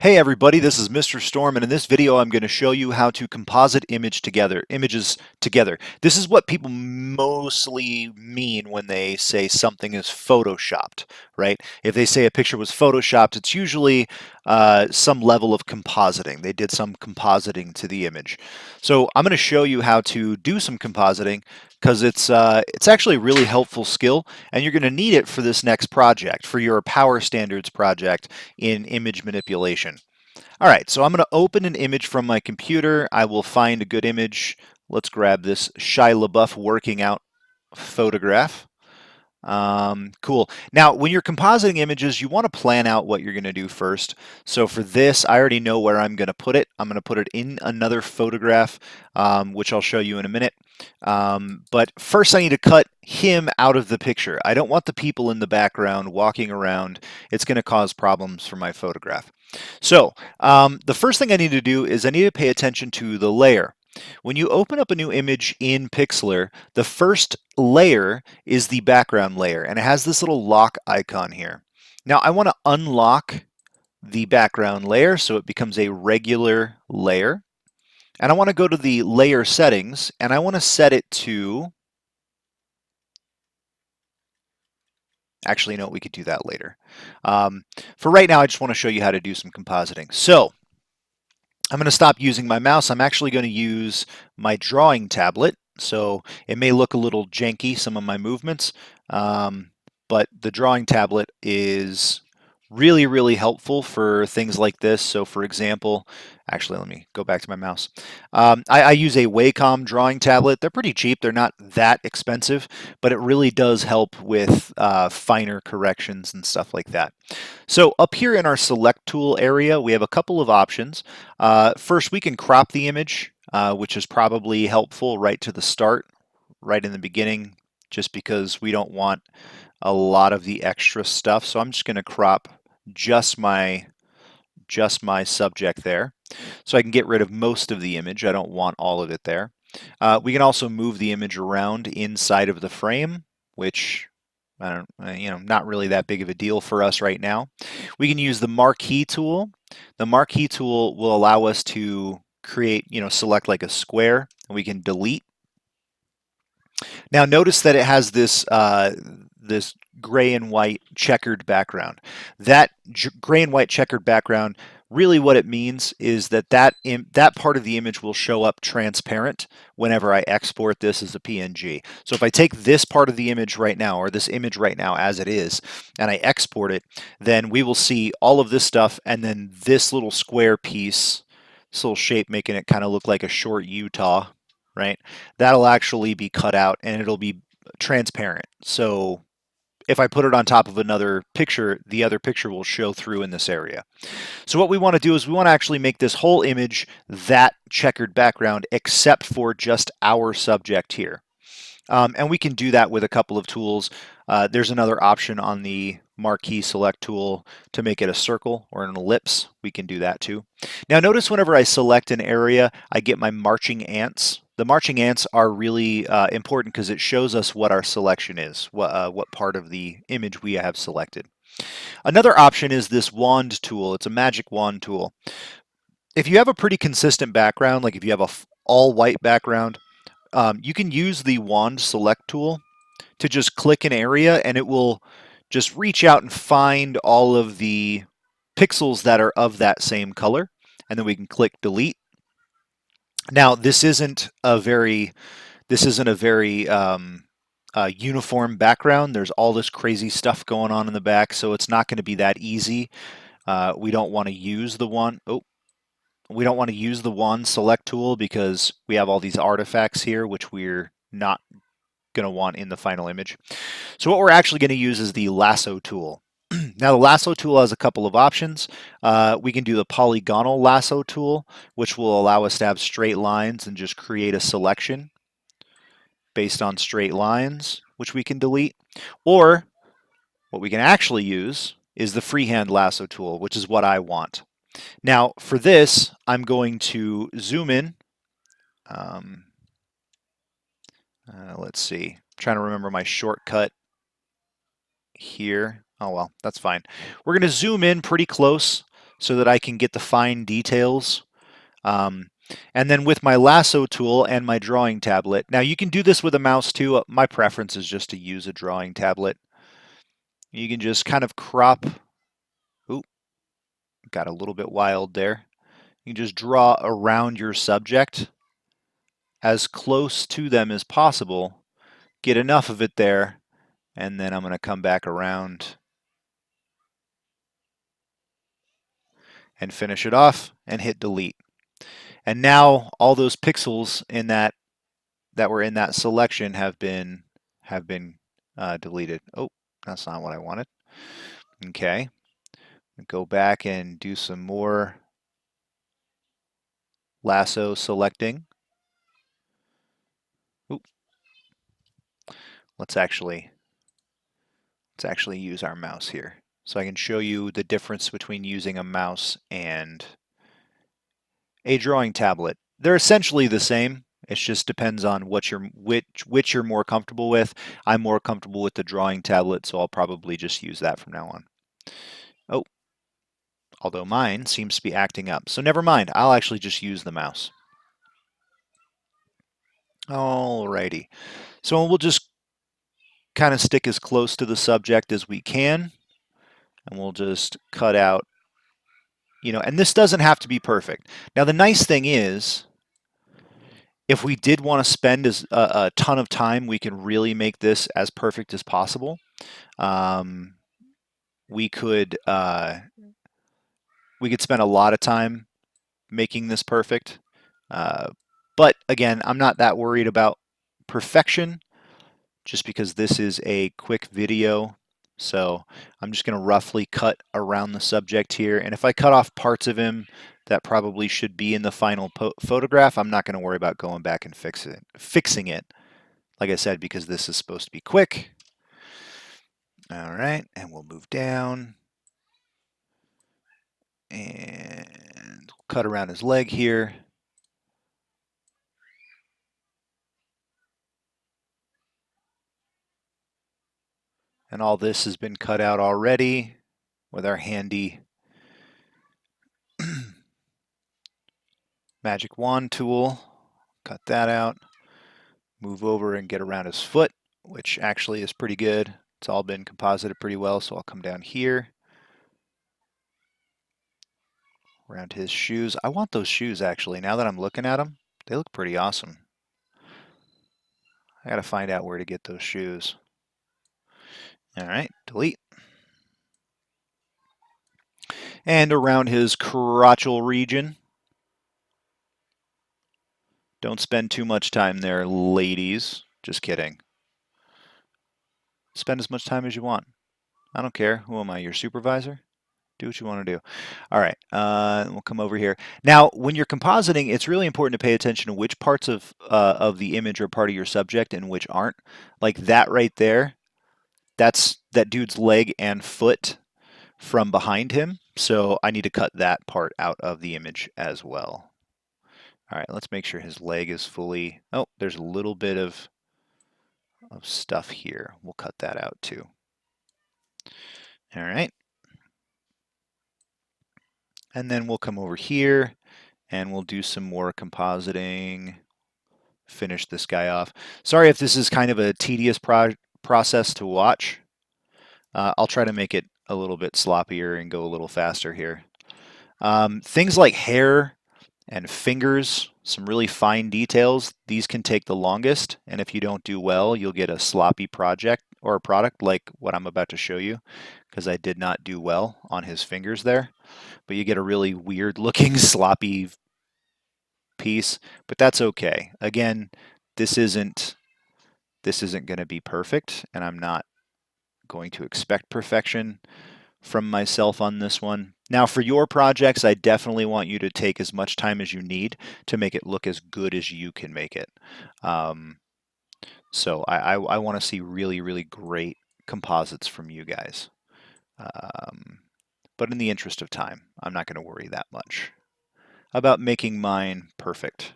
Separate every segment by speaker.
Speaker 1: Hey everybody, this is Mr. Storm, and in this video I'm going to show you how to composite images together. This is what people mostly mean when they say something is photoshopped, right? If they say a picture was photoshopped, it's usually some level of compositing. They did some compositing to the image. So I'm going to show you how to do some compositing because it's actually a really helpful skill, and you're going to need it for this next project, for your power standards project in image manipulation. All right, so I'm going to open an image from my computer. I will find a good image. Let's grab this Shia LaBeouf working out photograph. Cool. Now, when you're compositing images, you want to plan out what you're going to do first. So for this, I already know where I'm going to put it. I'm going to put it in another photograph, which I'll show you in a minute. But first I need to cut him out of the picture. I don't want the people in the background walking around. It's going to cause problems for my photograph. So the first thing I need to do is I need to pay attention to the layer. When you open up a new image in Pixlr, the first layer is the background layer, and it has this little lock icon here. Now I want to unlock the background layer so it becomes a regular layer. And I want to go to the layer settings, and I want to set it to, actually, no, we could do that later. For right now, I just want to show you how to do some compositing. So I'm going to stop using my mouse. I'm actually going to use my drawing tablet. So it may look a little janky, some of my movements, but the drawing tablet is really, really helpful for things like this. So for example, actually, let me go back to my mouse. I use a Wacom drawing tablet. They're pretty cheap. They're not that expensive, but it really does help with finer corrections and stuff like that. So up here in our select tool area, we have a couple of options. First, we can crop the image, which is probably helpful right to the start, right in the beginning, just because we don't want a lot of the extra stuff. So I'm just going to crop just my subject there, so I can get rid of most of the image. I don't want all of it there. We can also move the image around inside of the frame, which I don't, not really that big of a deal for us right now. We can use the marquee tool. The marquee tool will allow us to create, select like a square, and we can delete. Now notice that it has this this gray and white checkered background. That gray and white checkered background, really what it means is that that part of the image will show up transparent whenever I export this as a PNG. So if I take this part of the image right now, or this image right now as it is, and I export it, then we will see all of this stuff, and then this little square piece, this little shape making it kind of look like a short Utah, right? That'll actually be cut out and it'll be transparent. So if I put it on top of another picture, the other picture will show through in this area. So what we want to do is we want to actually make this whole image that checkered background except for just our subject here. And we can do that with a couple of tools. There's another option on the marquee select tool to make it a circle or an ellipse. We can do that too. Now notice whenever I select an area, I get my marching ants. The marching ants are really important because it shows us what our selection is, what part of the image we have selected. Another option is this wand tool. It's a magic wand tool. If you have a pretty consistent background, like if you have a all white background, you can use the wand select tool to just click an area, and it will just reach out and find all of the pixels that are of that same color, and then we can click delete. Now this isn't a very uniform background. There's all this crazy stuff going on in the back, so it's not going to be that easy. We don't want to use the wand. We don't want to use the wand select tool because we have all these artifacts here, which we're not going to want in the final image. So what we're actually going to use is the lasso tool. Now the lasso tool has a couple of options. We can do the polygonal lasso tool, which will allow us to have straight lines and just create a selection based on straight lines, which we can delete. Or what we can actually use is the freehand lasso tool, which is what I want. Now for this, I'm going to zoom in. Let's see, I'm trying to remember my shortcut here. Oh well, that's fine. We're going to zoom in pretty close so that I can get the fine details. Um, and then with my lasso tool and my drawing tablet, now you can do this with a mouse too. My preference is just to use a drawing tablet. You can just kind of crop. Ooh, got a little bit wild there. You can just draw around your subject as close to them as possible, get enough of it there, and then I'm going to come back around and finish it off and hit delete. And now all those pixels in that were in that selection have been deleted. Oh, that's not what I wanted. Okay, go back and do some more lasso selecting. Ooh, let's actually use our mouse here so I can show you the difference between using a mouse and a drawing tablet. They're essentially the same. It just depends on which you're more comfortable with. I'm more comfortable with the drawing tablet, so I'll probably just use that from now on. Oh, although mine seems to be acting up. So never mind, I'll actually just use the mouse. Alrighty, so we'll just kind of stick as close to the subject as we can, and we'll just cut out, and this doesn't have to be perfect. Now the nice thing is, if we did want to spend a ton of time, we can really make this as perfect as possible. We could spend a lot of time making this perfect. But again, I'm not that worried about perfection just because this is a quick video. So I'm just going to roughly cut around the subject here. And if I cut off parts of him that probably should be in the final photograph, I'm not going to worry about going back and fixing it. Like I said, because this is supposed to be quick. All right, and we'll move down. And cut around his leg here. And all this has been cut out already with our handy magic wand tool. Cut that out. Move over and get around his foot, which actually is pretty good. It's all been composited pretty well, so I'll come down here. Around his shoes. I want those shoes actually. Now that I'm looking at them, they look pretty awesome. I gotta find out where to get those shoes. All right, delete. And around his crotchal region. Don't spend too much time there, ladies. Just kidding. Spend as much time as you want. I don't care. Who am I, your supervisor? Do what you want to do. All right, we'll come over here. Now, when you're compositing, it's really important to pay attention to which parts of the image are part of your subject and which aren't. Like that right there, that's that dude's leg and foot from behind him. So I need to cut that part out of the image as well. All right, let's make sure his leg is fully, oh, there's a little bit of stuff here. We'll cut that out too. All right. And then we'll come over here and we'll do some more compositing, finish this guy off. Sorry if this is kind of a tedious process to watch. I'll try to make it a little bit sloppier and go a little faster here. Things like hair and fingers, some really fine details, these can take the longest, and if you don't do well, you'll get a sloppy project or a product like what I'm about to show you, because I did not do well on his fingers there. But you get a really weird looking sloppy piece, but that's okay. Again, this isn't going to be perfect, and I'm not going to expect perfection from myself on this one. Now for your projects, I definitely want you to take as much time as you need to make it look as good as you can make it. So I want to see really, really great composites from you guys. But in the interest of time, I'm not going to worry that much about making mine perfect.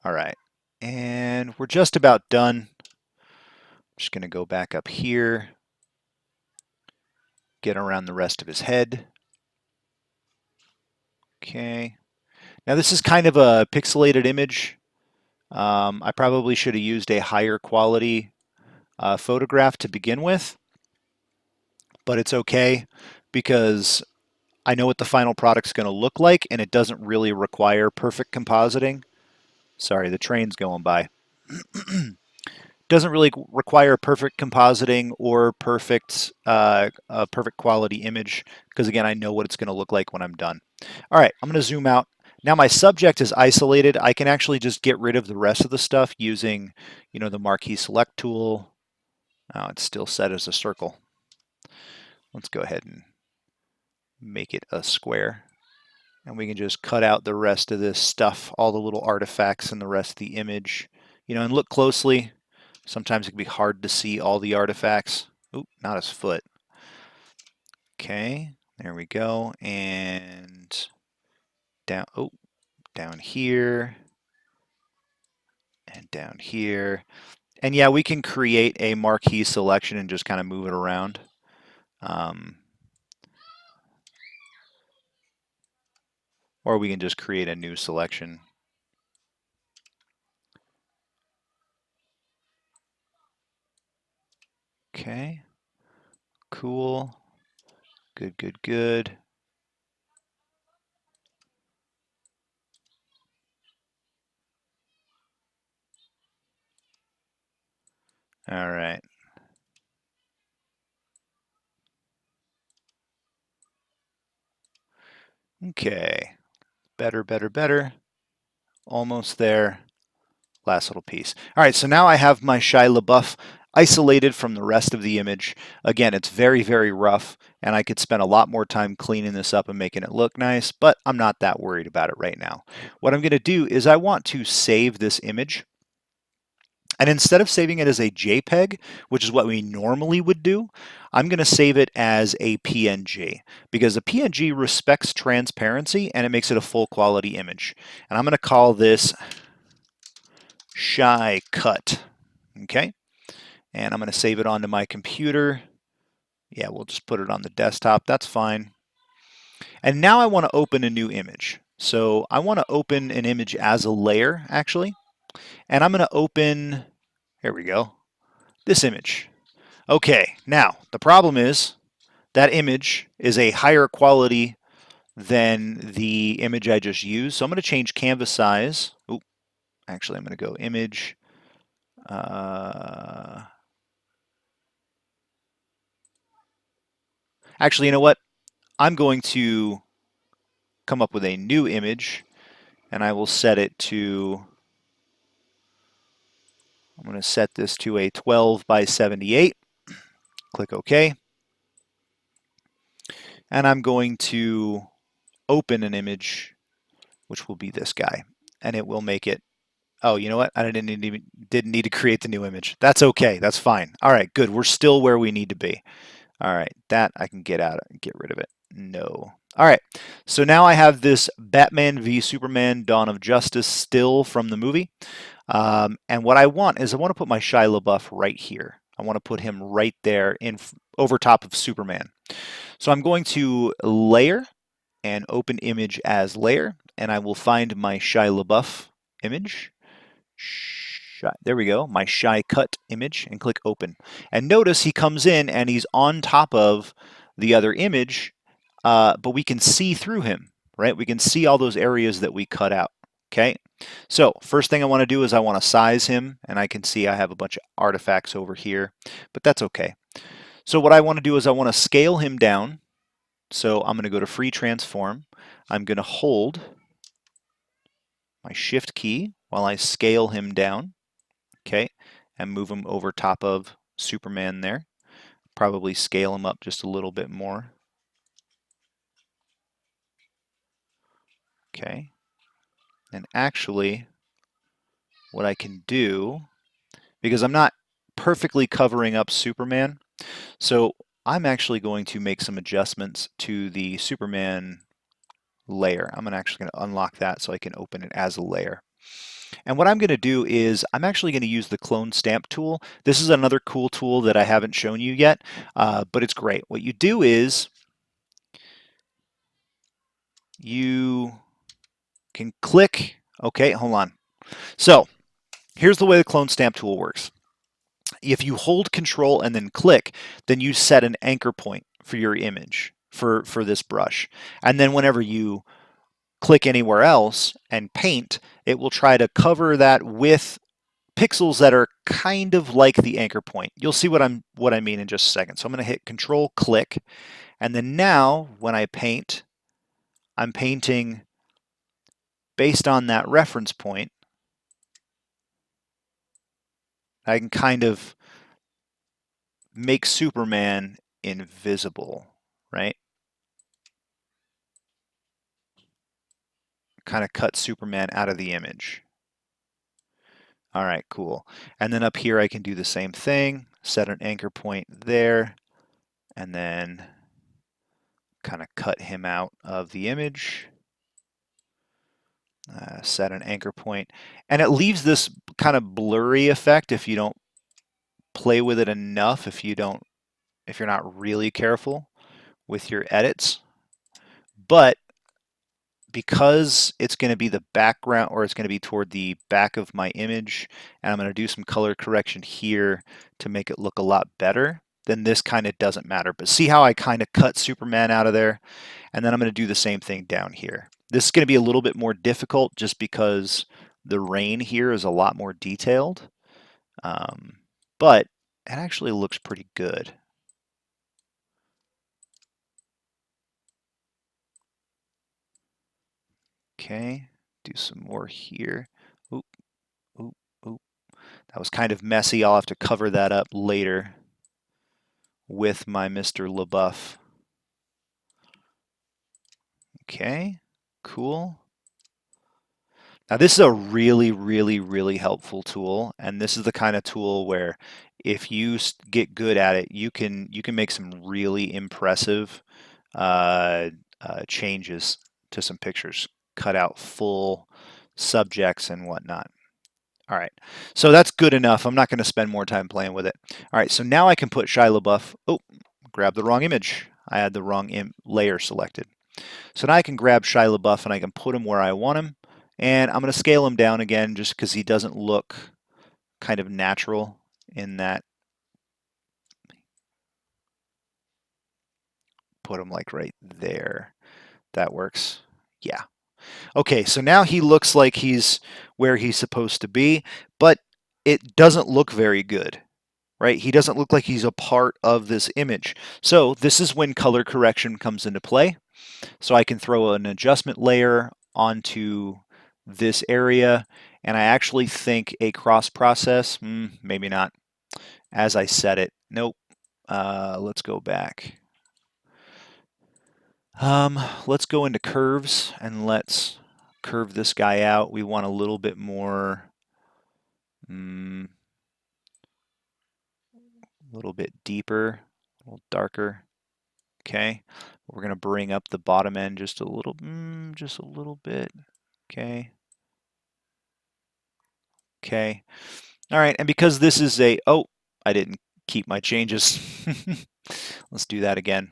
Speaker 1: All right, and we're just about done. I'm just going to go back up here, get around the rest of his head. Okay. Now this is kind of a pixelated image. I probably should have used a higher quality photograph to begin with, but it's okay because I know what the final product's going to look like, and it doesn't really require perfect compositing. Sorry, the train's going by. Doesn't really require perfect compositing or perfect quality image because again, I know what it's going to look like when I'm done. All right, I'm going to zoom out. Now my subject is isolated. I can actually just get rid of the rest of the stuff using, the marquee select tool. Oh, it's still set as a circle. Let's go ahead and make it a square. And we can just cut out the rest of this stuff, all the little artifacts and the rest of the image. And look closely. Sometimes it can be hard to see all the artifacts. Oop, not his foot. Okay, there we go. And down here and down here. And yeah, we can create a marquee selection and just kind of move it around. Or we can just create a new selection. Okay, cool. Good, good, good. All right. Okay. Better, better, better. Almost there. Last little piece. All right, so now I have my Shia LaBeouf isolated from the rest of the image. Again, it's very, very rough, and I could spend a lot more time cleaning this up and making it look nice, but I'm not that worried about it right now. What I'm going to do is I want to save this image. And instead of saving it as a JPEG, which is what we normally would do, I'm going to save it as a PNG because the PNG respects transparency and it makes it a full quality image. And I'm going to call this Shy Cut. Okay. And I'm going to save it onto my computer. Yeah, we'll just put it on the desktop. That's fine. And now I want to open a new image. So I want to open an image as a layer, actually. And I'm going to open, here we go, this image. Okay, now the problem is that image is a higher quality than the image I just used. So I'm going to change canvas size. Oop, actually, I'm going to go image. Actually, you know what? I'm going to come up with a new image and I will set it to, I'm going to set this to a 12 by 78. Click OK. And I'm going to open an image, which will be this guy. And it will make it, oh, you know what? I didn't need to create the new image. That's okay. That's fine. All right, good. We're still where we need to be. All right, that I can get out and get rid of it. No. All right, so now I have this Batman v Superman Dawn of Justice still from the movie. And what I want is I want to put my Shia LaBeouf right here. I want to put him right there over top of Superman. So I'm going to layer and open image as layer, and I will find my Shia LaBeouf image. There we go, my Shy Cut image, and click open. And notice he comes in and he's on top of the other image, but we can see through him, right? We can see all those areas that we cut out, okay? So first thing I want to do is I want to size him, and I can see I have a bunch of artifacts over here, but that's okay. So what I want to do is I want to scale him down. So I'm going to go to Free Transform. I'm going to hold my Shift key while I scale him down. Okay, and move him over top of Superman there. Probably scale him up just a little bit more. Okay, and actually what I can do, because I'm not perfectly covering up Superman, so I'm actually going to make some adjustments to the Superman layer. I'm actually going to unlock that so I can open it as a layer. And what I'm going to do is I'm actually going to use the clone stamp tool. This is another cool tool that I haven't shown you yet, but it's great. What you do is you can click. Okay, hold on. So here's the way the clone stamp tool works. If you hold control and then click, then you set an anchor point for your image for this brush. And then whenever you click anywhere else and paint, it will try to cover that with pixels that are kind of like the anchor point. You'll see what I mean in just a second. So I'm going to hit control click, and then now when I paint, I'm painting based on that reference point. I can kind of make Superman invisible, right? Kind of cut Superman out of the image. All right, cool. And then up here I can do the same thing, set an anchor point there, and then kind of cut him out of the image. Set an anchor point. And it leaves this kind of blurry effect if you don't play with it enough, if you're not really careful with your edits. But because it's going to be the background, or it's going to be toward the back of my image, and I'm going to do some color correction here to make it look a lot better, then this kind of doesn't matter. But see how I kind of cut Superman out of there? And then I'm going to do the same thing down here. This is going to be a little bit more difficult just because the rain here is a lot more detailed. But it actually looks pretty good. Okay, do some more here. Oop, oop, oop. That was kind of messy. I'll have to cover that up later with my Mr. LaBeouf. Okay, cool. Now this is a really, really, really helpful tool, and this is the kind of tool where if you get good at it, you can make some really impressive changes to some pictures, cut out full subjects and whatnot. All right, so that's good enough. I'm not going to spend more time playing with it. All right, so now I can put Shia LaBeouf. Oh, grab the wrong image. I had the wrong layer selected. So now I can grab Shia LaBeouf and I can put him where I want him. And I'm going to scale him down again just because he doesn't look kind of natural in that. Put him like right there. That works. Yeah. Okay, so now he looks like he's where he's supposed to be, but it doesn't look very good, right? He doesn't look like he's a part of this image. So this is when color correction comes into play. So I can throw an adjustment layer onto this area, and I actually think a cross process, maybe not, as I set it. Nope. Let's go back. Let's go into curves and let's curve this guy out. We want a little bit more, a little bit deeper, a little darker. Okay. We're going to bring up the bottom end just a little bit. Okay. Okay. All right. And because this is oh, I didn't keep my changes. Let's do that again.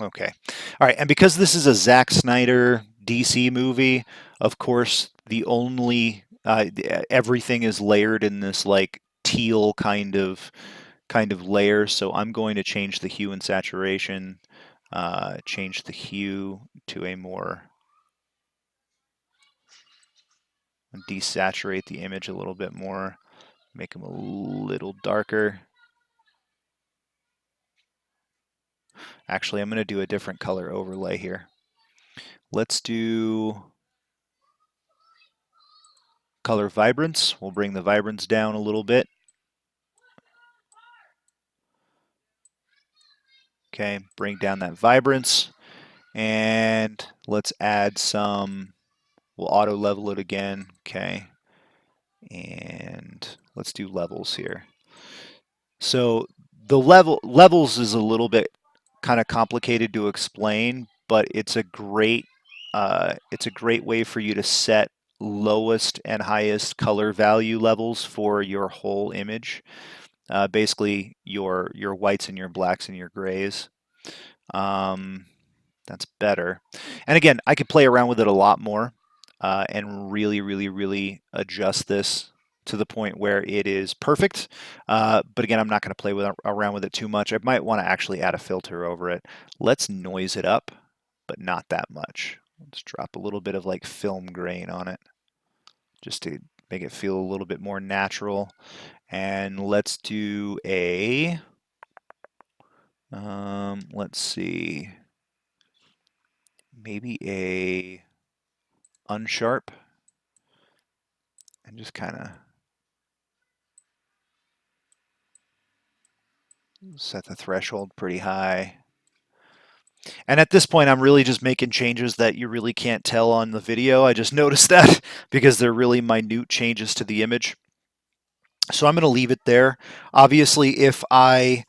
Speaker 1: Okay. All right. And because this is a Zack Snyder DC movie, of course, the only everything is layered in this like teal kind of layer. So I'm going to change the hue and saturation, change the hue to a more, desaturate the image a little bit more, make them a little darker. Actually, I'm going to do a different color overlay here. Let's do color vibrance. We'll bring the vibrance down a little bit. Okay, bring down that vibrance. And let's add some, we'll auto level it again. Okay. And let's do levels here. So the levels is a little bit kind of complicated to explain, but it's a great way for you to set lowest and highest color value levels for your whole image. Basically your whites and your blacks and your grays. That's better. And again, I could play around with it a lot more and really adjust this to the point where it is perfect. But again, I'm not going to play around with it too much. I might want to actually add a filter over it. Let's noise it up, but not that much. Let's drop a little bit of like film grain on it just to make it feel a little bit more natural. And let's do a, let's see, maybe a unsharp, and just kind of set the threshold pretty high. And at this point, I'm really just making changes that you really can't tell on the video. I just noticed that because they're really minute changes to the image. So I'm going to leave it there. Obviously, if I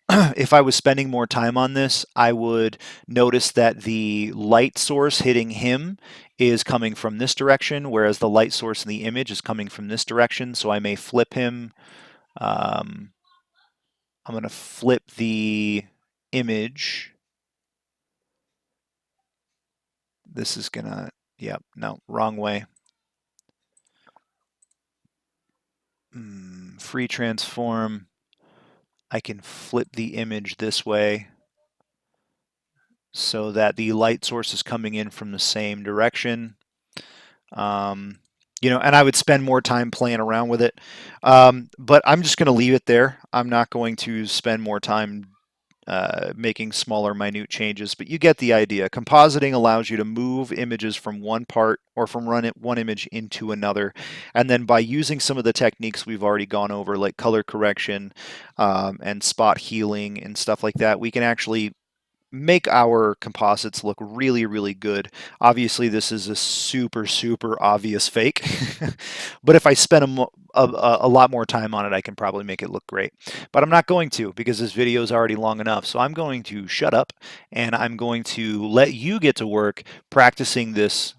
Speaker 1: was spending more time on this, I would notice that the light source hitting him is coming from this direction, whereas the light source in the image is coming from this direction. So I may flip him. I'm going to flip the image. This is going to, yep, no, wrong way. Free transform. I can flip the image this way so that the light source is coming in from the same direction. You know, and I would spend more time playing around with it. But I'm just going to leave it there. I'm not going to spend more time making smaller, minute changes, but you get the idea. Compositing allows you to move images from one part or from one image into another. And then by using some of the techniques we've already gone over, like color correction and spot healing and stuff like that, we can actually make our composites look really good. Obviously, this is a super obvious fake, but if I spend a lot more time on it, I can probably make it look great. But I'm not going to, because this video is already long enough. So I'm going to shut up and I'm going to let you get to work practicing this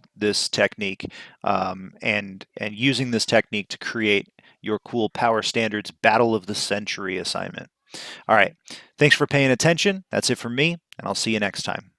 Speaker 1: technique and using this technique to create your cool Power Standards Battle of the Century assignment. All right. Thanks for paying attention. That's it from me, and I'll see you next time.